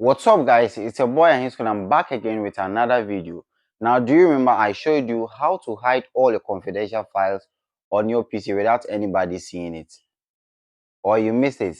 What's up, guys? It's your boy and and I'm back again with another video. Now, do you remember I showed you how to hide all your confidential files on your PC without anybody seeing it? Or you missed it?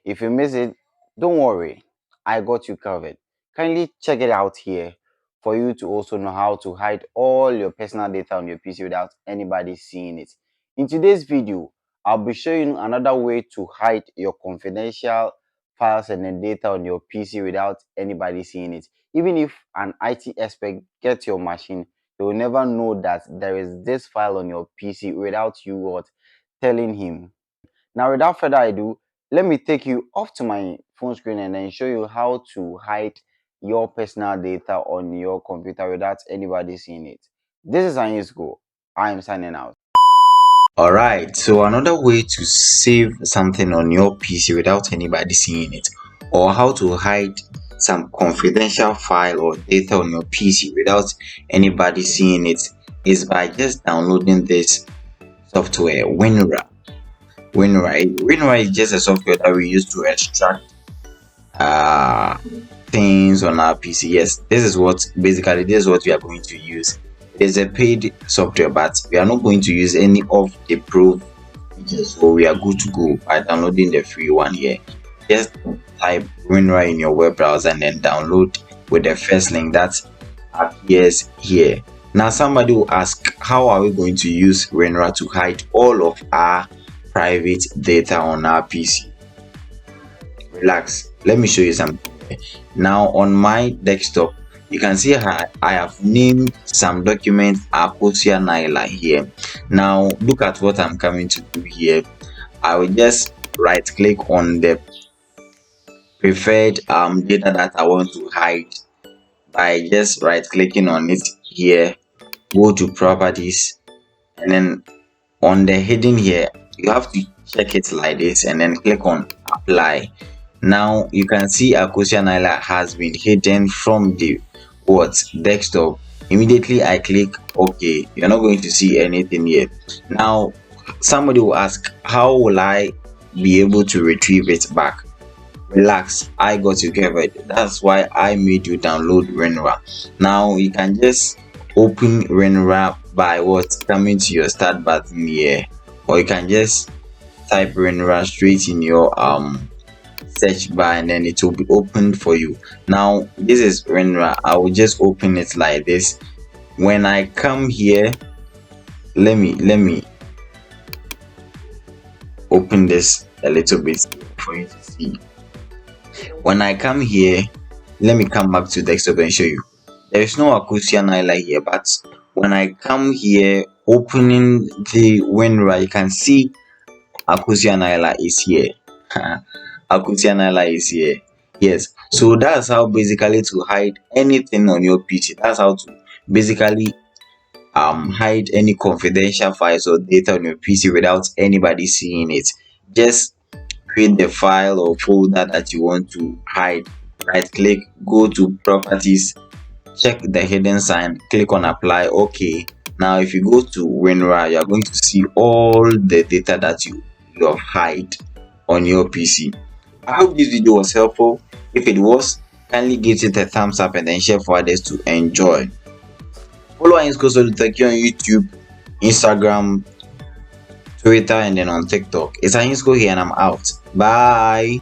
If you missed it, don't worry, I got you covered. Kindly check it out here for you to also know how to hide all your personal data on your PC without anybody seeing it. In today's video, I'll be showing you another way to hide your confidential files and then data on your PC without anybody seeing it. Even if an IT expert gets your machine, they will never know that there is this file on your PC without you telling him. Now, without further ado, let me take you off to my phone screen and then show you how to hide your personal data on your computer without anybody seeing it. This is Anyisco. I am signing out. Alright, so another way to save something on your PC without anybody seeing it, or how to hide some confidential file or data on your PC without anybody seeing it, is by just downloading this software, WinRAR. WinRAR is just a software that we use to extract things on our PC. Yes, this is what we are going to use. It's a paid software, but we are not going to use any of the pro features, so we are good to go by downloading the free one here. Just type WinRAR in your web browser and then download with the first link that appears here. Now somebody will ask, how are we going to use WinRAR to hide all of our private data on our PC? Relax, let me show you something. Now on my desktop, you can see how I have named some documents Akosia Naila here. Now look at what I'm coming to do here. I will just right click on the preferred data that I want to hide by just right clicking on it here. Go to properties, and then on the heading here you have to check it like this and then click on apply. Now you can see Akosia Naila has been hidden from the desktop. Immediately I click OK. You're not going to see anything here. Now somebody will ask, how will I be able to retrieve it back? Relax, I got you covered. That's why I made you download WinRAR. Now you can just open WinRAR by coming to your start button here, or you can just type WinRAR straight in your search bar and then it will be opened for you. Now this is WinRAR. I will just open it like this. When I come here, let me open this a little bit for you to see. When I come here, let me come back to desktop and show you. There is no Akosia Naila here, but when I come here, opening the WinRAR, you can see Akosia Naila is here. Akosia Naila is here. Yes, so that's how basically to hide anything on your PC. That's how to basically hide any confidential files or data on your PC without anybody seeing it. Just create the file or folder that you want to hide. Right click, go to properties, check the hidden sign, click on apply. Okay, now if you go to WinRAR, you are going to see all the data that you have hide on your PC. I hope this video was helpful. If it was, kindly give it a thumbs up and then share for others to enjoy. Follow Anyisco Soluteki on YouTube, Instagram, Twitter, and then on TikTok. It's Anyisco here and I'm out. Bye.